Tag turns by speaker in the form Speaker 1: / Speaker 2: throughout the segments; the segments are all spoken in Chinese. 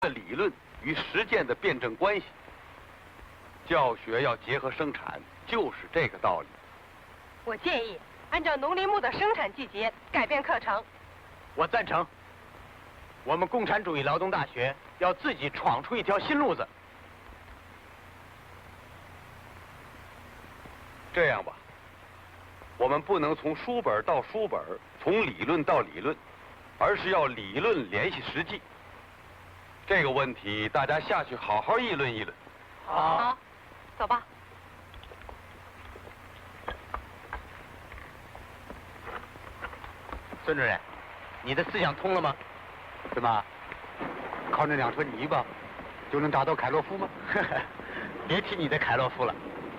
Speaker 1: 理论与实践的辩证关系。教学要结合生产，就是这个道理。
Speaker 2: 我建议按照农林牧的生产季节改变课程。
Speaker 3: 我赞成。我们共产主义劳动大学要自己闯出一条新路子。
Speaker 1: 这样吧，我们不能从书本到书本，从理论到理论，而是要理论联系实际。这个问题大家下去好好议论议论。
Speaker 2: 好，走吧。
Speaker 3: 孙主任，你的思想通了吗？
Speaker 4: 怎么，靠那2坨泥巴就能打倒凯洛夫吗？
Speaker 3: 别提你的凯洛夫了，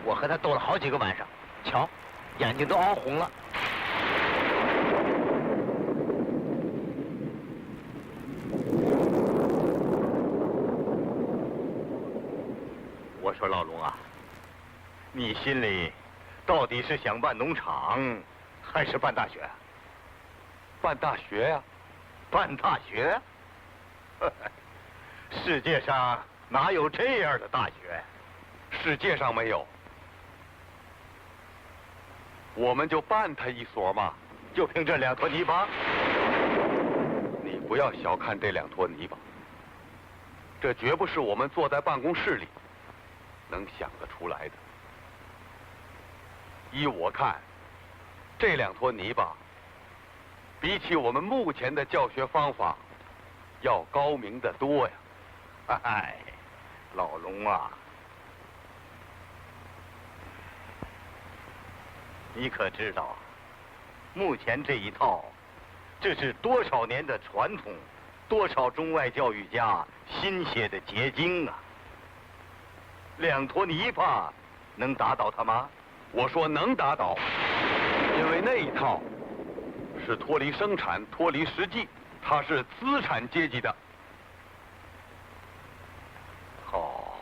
Speaker 3: 我和他斗了好几个晚上，瞧，眼睛都熬红了。我说老龙啊，你心里到底是想办农场，还是办大学？
Speaker 1: 办大学呀，
Speaker 3: 办大学？世界上哪有这样的大学？
Speaker 1: 世界上没有，我们就办他一所嘛。
Speaker 3: 就凭这2坨泥巴？
Speaker 1: 你不要小看这2坨泥巴，这绝不是我们坐在办公室里能想得出来的。依我看，这2坨泥巴比起我们目前的教学方法要高明得多呀。
Speaker 3: 哎，老龙啊，你可知道，目前这一套，这是多少年的传统，多少中外教育家心血的结晶啊！2坨泥巴能打倒他吗？
Speaker 1: 我说能打倒，因为那一套是脱离生产、脱离实际，它是资产阶级的。
Speaker 3: 好，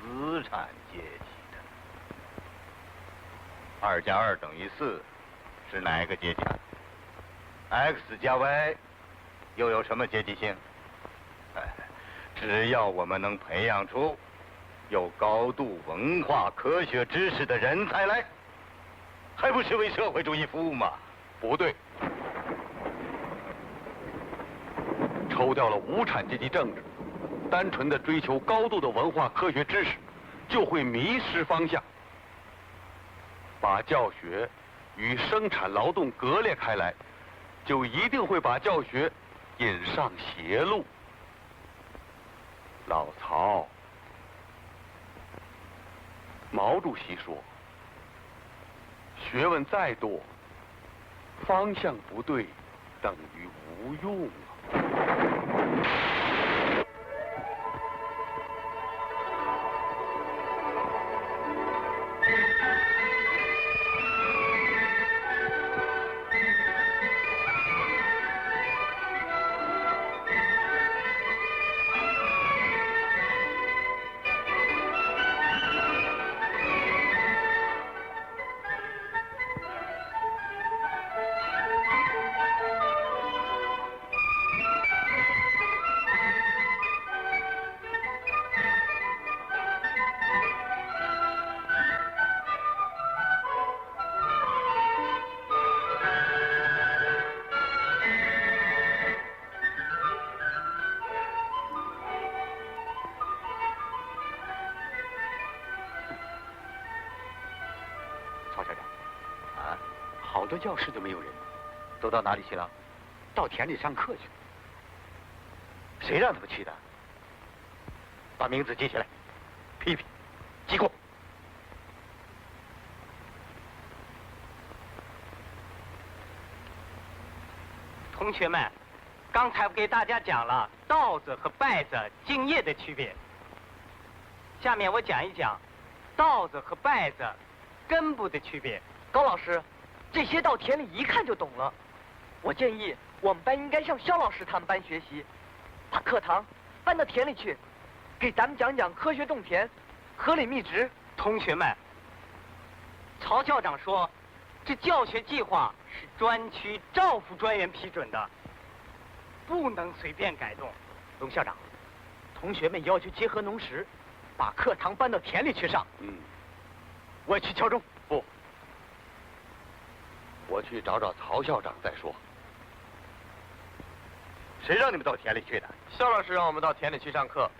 Speaker 3: 资产阶级的。2加2等于4，是哪一个阶级？X 加 Y 又有什么阶级性？哎，只要我们能培养出有高度文化科学知识的人才来，还不是为社会主义服务吗？
Speaker 1: 不对，抽掉了无产阶级政治，单纯的追求高度的文化科学知识，就会迷失方向，把教学与生产劳动割裂开来，就一定会把教学引上邪路。老曹，毛主席说，学问再多，方向不对，等于无用啊。
Speaker 4: 好多教室都没有人，都到哪里去了？到田里上课去。谁让他们去的？把名字记下来，批评，记过。
Speaker 5: 同学们，刚才我给大家讲了稻子和稗子茎叶的区别，下面我讲一讲稻子和稗子根部的区别。
Speaker 6: 高老师，这些到田里一看就懂了。我建议我们班应该向肖老师他们班学习，把课堂搬到田里去，给咱们讲讲科学种田、合理觅植。
Speaker 5: 同学们，曹校长说，这教学计划是专区赵副专员批准的，不能随便改动。
Speaker 6: 龙校长，同学们要求结合农时，把课堂搬到田里去上。
Speaker 4: 我去敲钟。
Speaker 1: 不，我去找找曹校长再说。
Speaker 4: 谁让你们到田里去的？
Speaker 6: 肖老师让我们到田里去上课。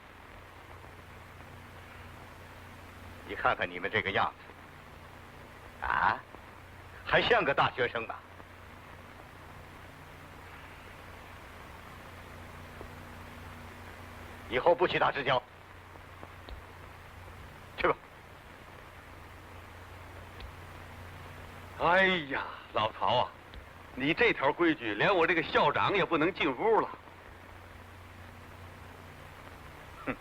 Speaker 3: 你看看你们这个样子，啊，还像个大学生吗？以后不许打支教，去吧。
Speaker 1: 哎呀，老曹啊，你这条规矩连我这个校长也不能进屋了。
Speaker 3: 哼。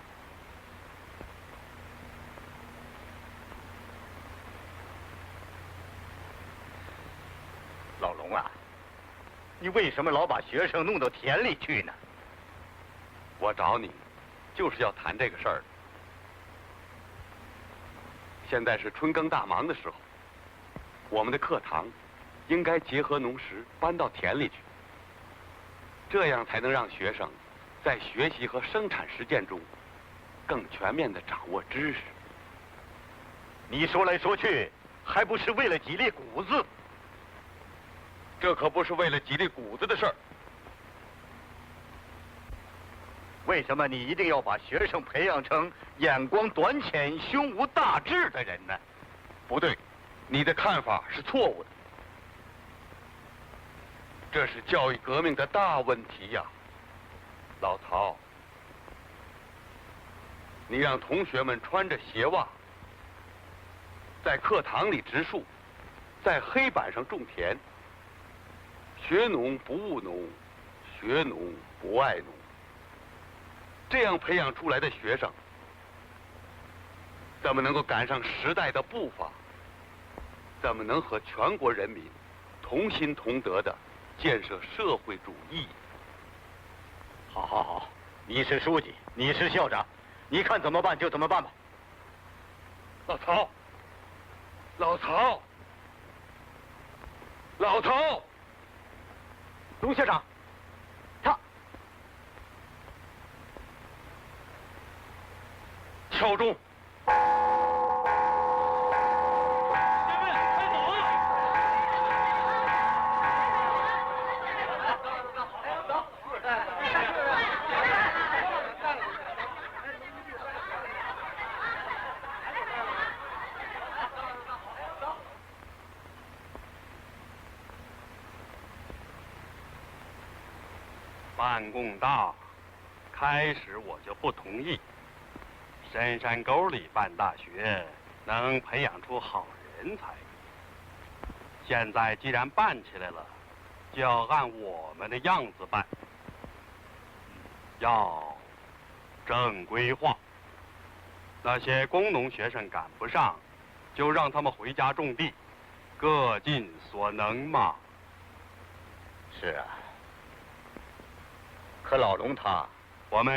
Speaker 3: 老龙啊，你为什么老把学生弄到田里去呢？
Speaker 1: 我找你，就是要谈这个事儿。现在是春耕大忙的时候，我们的课堂应该结合农时搬到田里去，这样才能让学生在学习和生产实践中更全面地掌握知识。
Speaker 3: 你说来说去，还不是为了几粒谷子？
Speaker 1: 这可不是为了几粒谷子的事儿。
Speaker 3: 为什么你一定要把学生培养成眼光短浅、胸无大志的人呢？
Speaker 1: 不对，你的看法是错误的。这是教育革命的大问题呀，老曹。你让同学们穿着鞋袜，在课堂里植树，在黑板上种田，学农不务农，学农不爱农。这样培养出来的学生，怎么能够赶上时代的步伐？怎么能和全国人民同心同德地建设社会主义？
Speaker 3: 好，好，好，你是书记，你是校长，你看怎么办就怎么办吧。
Speaker 1: 老曹，老曹，老曹，
Speaker 6: 龙校长，他
Speaker 1: 敲钟。
Speaker 7: 办公大，开始我就不同意。深山沟里办大学，能培养出好人才。现在既然办起来了，就要按我们的样子办，要正规化。那些工农学生赶不上，就让他们回家种地，各尽所能嘛。
Speaker 3: 是啊，可老龙他，
Speaker 7: 我们。